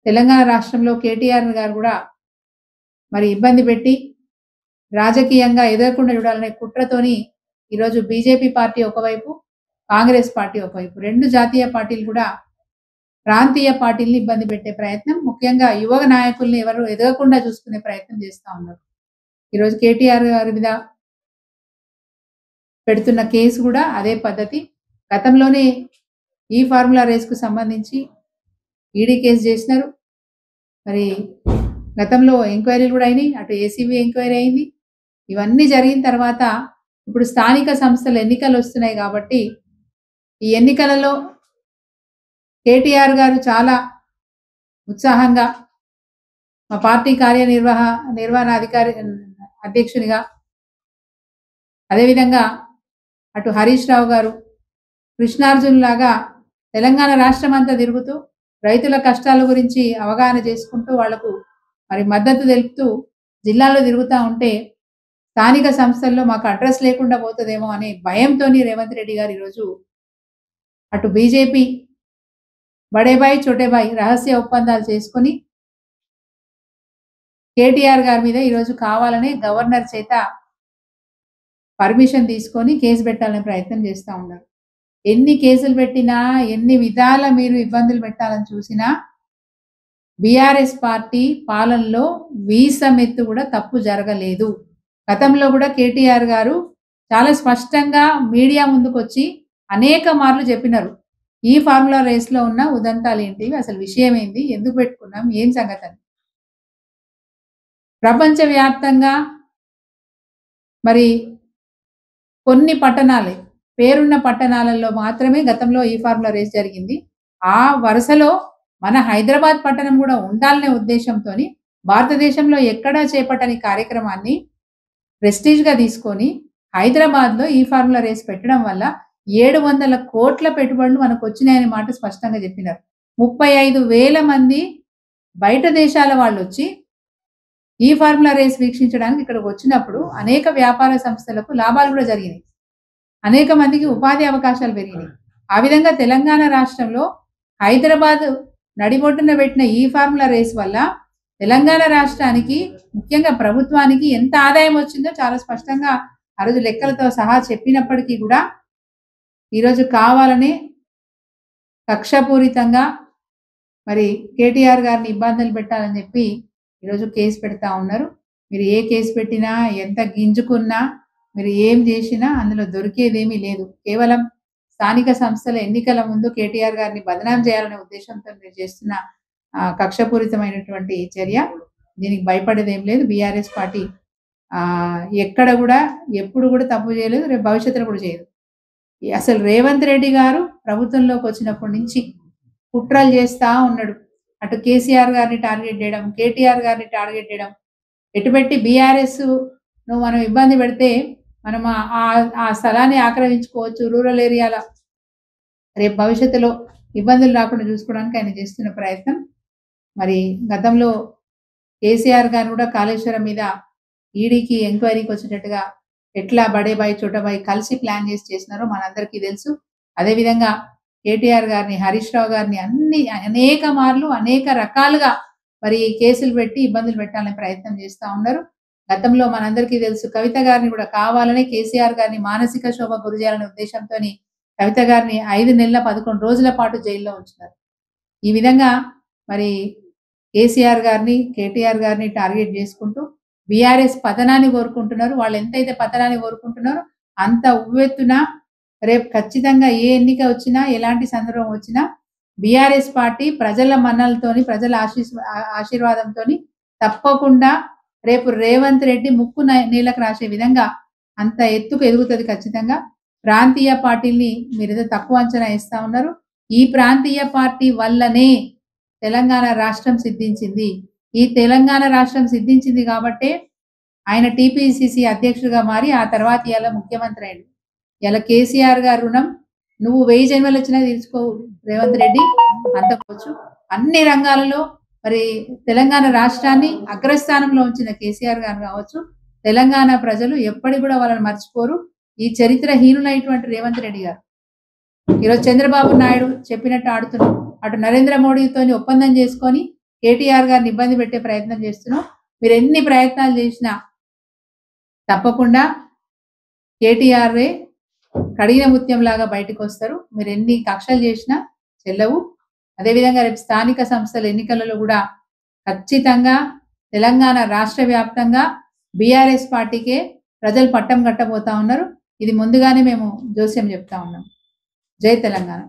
తెలంగాణ రాష్ట్రంలో కేటీఆర్ గారు కూడా మరి ఇబ్బంది పెట్టి రాజకీయంగా ఎదగకుండా చూడాలనే కుట్రతోని ఈరోజు బీజేపీ పార్టీ ఒకవైపు, కాంగ్రెస్ పార్టీ ఒకవైపు 2 జాతీయ పార్టీలు కూడా ప్రాంతీయ పార్టీల్ని ఇబ్బంది పెట్టే ప్రయత్నం, ముఖ్యంగా యువ నాయకుల్ని ఎవరు ఎదగకుండా చూసుకునే ప్రయత్నం చేస్తా ఉన్నారు. ఈరోజు కేటీఆర్ గారి మీద పెడుతున్న కేసు కూడా అదే పద్ధతి. గతంలోనే ఈ ఫార్ములా రేస్‌కు సంబంధించి ఈడీ కేసు చేసినారు. మరి గతంలో ఎంక్వైరీలు కూడా అయినాయి. అటు ఏసీబీ ఎంక్వైరీ అయింది. ఇవన్నీ జరిగిన తర్వాత ఇప్పుడు స్థానిక సంస్థల ఎన్నికలు వస్తున్నాయి కాబట్టి ఈ ఎన్నికలలో కేటీఆర్ గారు చాలా ఉత్సాహంగా మా పార్టీ నిర్వహణాధికారి అధ్యక్షునిగా, అదేవిధంగా అటు హరీష్ రావు గారు కృష్ణార్జున్ లాగా తెలంగాణ రాష్ట్రం అంతా తిరుగుతూ రైతుల కష్టాల గురించి అవగాహన చేసుకుంటూ వాళ్లకు మరి మద్దతు తెలుపుతూ జిల్లాలో తిరుగుతూ ఉంటే స్థానిక సంస్థల్లో మాకు అడ్రస్ లేకుండా పోతుందేమో అనే భయంతోని రేవంత్ రెడ్డి గారు ఈరోజు అటు బీజేపీ బడేబాయి చోటేబాయి రహస్య ఒప్పందాలు చేసుకుని కేటీఆర్ గారి మీద ఈరోజు కావాలనే గవర్నర్ చేత పర్మిషన్ తీసుకొని కేసు పెట్టాలనే ప్రయత్నం చేస్తూ ఉన్నారు. ఎన్ని కేసులు పెట్టినా, ఎన్ని విధాల మీరు ఇబ్బందులు పెట్టాలని చూసినా బీఆర్ఎస్ పార్టీ పాలనలో వీసమెత్తు కూడా తప్పు జరగలేదు. గతంలో కూడా కేటీఆర్ గారు చాలా స్పష్టంగా మీడియా ముందుకొచ్చి అనేక మార్లు చెప్పినారు. ఈ ఫార్ములా రేస్‌లో ఉన్న ఉదంతాలు ఏంటి, అసలు విషయం ఏంది, ఎందుకు పెట్టుకున్నాం, ఏం సంగతి అని. ప్రపంచవ్యాప్తంగా మరి కొన్ని పట్టణాలే, పేరున్న పట్టణాలలో మాత్రమే గతంలో ఈ ఫార్ములా రేస్ జరిగింది. ఆ వరుసలో మన హైదరాబాద్ పట్టణం కూడా ఉండాలనే ఉద్దేశంతోని భారతదేశంలో ఎక్కడా చేపట్టని కార్యక్రమాన్ని ప్రెస్టీజ్‌గా తీసుకొని హైదరాబాద్‌లో ఈ ఫార్ములా రేస్ పెట్టడం వల్ల 700 కోట్ల పెట్టుబడులు మనకు వచ్చినాయనే మాట స్పష్టంగా చెప్పినారు. 35,000 మంది బయట దేశాల వాళ్ళొచ్చి ఈ ఫార్ములా రేస్ వీక్షించడానికి ఇక్కడికి వచ్చినప్పుడు అనేక వ్యాపార సంస్థలకు లాభాలు కూడా జరిగినాయి. అనేక మందికి ఉపాధి అవకాశాలు పెరిగినాయి. ఆ విధంగా తెలంగాణ రాష్ట్రంలో హైదరాబాద్ నడిబొడ్డున పెట్టిన ఈ ఫార్ములా రేస్ వల్ల తెలంగాణ రాష్ట్రానికి, ముఖ్యంగా ప్రభుత్వానికి ఎంత ఆదాయం వచ్చిందో చాలా స్పష్టంగా ఆ రోజు లెక్కలతో సహా చెప్పినప్పటికీ కూడా ఈరోజు కావాలని కక్షపూరితంగా మరి కేటీఆర్ గారిని ఇబ్బందులు పెట్టాలని చెప్పి ఈరోజు కేసు పెడతా ఉన్నారు. మీరు ఏ కేసు పెట్టినా, ఎంత గింజుకున్నా, మీరు ఏం చేసినా అందులో దొరికేదేమీ లేదు. కేవలం స్థానిక సంస్థల ఎన్నికల ముందు కేటీఆర్ గారిని బదనాం చేయాలనే ఉద్దేశంతో మీరు చేస్తున్న కక్షపూరితమైనటువంటి చర్య. దీనికి భయపడేదేం లేదు. బీఆర్ఎస్ పార్టీ ఎక్కడ కూడా ఎప్పుడు కూడా తప్పు చేయలేదు, రేపు భవిష్యత్తులో కూడా చేయదు. అసలు రేవంత్ రెడ్డి గారు ప్రభుత్వంలోకి వచ్చినప్పటి నుంచి కుట్రలు చేస్తా ఉన్నాడు. అటు కేసీఆర్ గారిని టార్గెట్ చేయడం, కేటీఆర్ గారిని టార్గెట్ చేయడం, ఎటుపెట్టి బీఆర్ఎస్ నువ్వు మనం ఇబ్బంది పెడితే మనం ఆ స్థలాన్ని ఆక్రమించుకోవచ్చు, రూరల్ ఏరియాల రేపు భవిష్యత్తులో ఇబ్బందులు రాకుండా చూసుకోవడానికి ఆయన చేస్తున్న ప్రయత్నం. మరి గతంలో కేసీఆర్ గారు కూడా కాళేశ్వరం మీద ఈడీకి ఎంక్వైరీకి వచ్చేటట్టుగా ఎట్లా బడేబాయి చోటబాయి కలిసి ప్లాన్ చేసినారో మనందరికీ తెలుసు. అదేవిధంగా కేటీఆర్ గారిని, హరీష్ రావు గారిని అనేక మార్లు అనేక రకాలుగా మరి కేసులు పెట్టి ఇబ్బందులు పెట్టాలనే ప్రయత్నం చేస్తూ ఉన్నారు. గతంలో మనందరికీ తెలుసు కవిత గారిని కూడా కావాలనే కేసీఆర్ గారిని మానసిక శోభ గురి చేయాలనే ఉద్దేశంతో కవిత గారిని 5 నెలల 11 రోజుల పాటు జైల్లో ఉంచుతారు. ఈ విధంగా మరి కేసీఆర్ గారిని, కేటీఆర్ గారిని టార్గెట్ చేసుకుంటూ బీఆర్ఎస్ పతనాన్ని కోరుకుంటున్నారు. వాళ్ళు ఎంతైతే పతనాన్ని కోరుకుంటున్నారో అంత ఉవ్వెత్తున రేపు ఖచ్చితంగా ఏ ఎన్నిక వచ్చినా, ఎలాంటి సందర్భం వచ్చినా బీఆర్ఎస్ పార్టీ ప్రజల మన్నలతోని, ప్రజల ఆశీర్వాదంతోని తప్పకుండా రేపు రేవంత్ రెడ్డి ముక్కు నీళ్ళకు రాసే విధంగా అంత ఎత్తుకు ఎదుగుతుంది ఖచ్చితంగా. ప్రాంతీయ పార్టీల్ని మీరేదో తక్కువ అంచనా వేస్తా ఉన్నారు. ఈ ప్రాంతీయ పార్టీ వల్లనే తెలంగాణ రాష్ట్రం సిద్ధించింది. ఈ తెలంగాణ రాష్ట్రం సిద్ధించింది కాబట్టే ఆయన టీపీసీసీ అధ్యక్షుడిగా మారి ఆ తర్వాత ఇలా ముఖ్యమంత్రి అయ్యాడు. ఇలా కేసీఆర్ గారి రుణం నువ్వు 1000 జన్మలు వచ్చినా తీర్చుకోవు రేవంత్ రెడ్డి, అంతకోవచ్చు. అన్ని రంగాలలో మరి తెలంగాణ రాష్ట్రాన్ని అగ్రస్థానంలో ఉంచిన కేసీఆర్ గారు కావచ్చు, తెలంగాణ ప్రజలు ఎప్పటికి కూడా వాళ్ళని మర్చిపోరు. ఈ చరిత్రహీనులైనటువంటి రేవంత్ రెడ్డి గారు ఈరోజు చంద్రబాబు నాయుడు చెప్పినట్టు ఆడుతున్నాడు. అటు నరేంద్ర మోడీతో ఒప్పందం చేసుకొని కేటీఆర్ గారిని ఇబ్బంది పెట్టే ప్రయత్నం చేస్తున్నావు. మీరు ఎన్ని ప్రయత్నాలు చేసినా తప్పకుండా కేటీఆర్ఏ కడిగిన ముత్యంలాగా బయటకొస్తారు. మీరు ఎన్ని కక్షలు చేసినా చెల్లవు. అదేవిధంగా రేపు స్థానిక సంస్థల ఎన్నికలలో కూడా ఖచ్చితంగా తెలంగాణ రాష్ట్ర వ్యాప్తంగా బీఆర్ఎస్ పార్టీకే ప్రజలు పట్టం కట్టబోతా ఉన్నారు. ఇది ముందుగానే మేము జోస్యం చెప్తా ఉన్నాం. జై తెలంగాణ.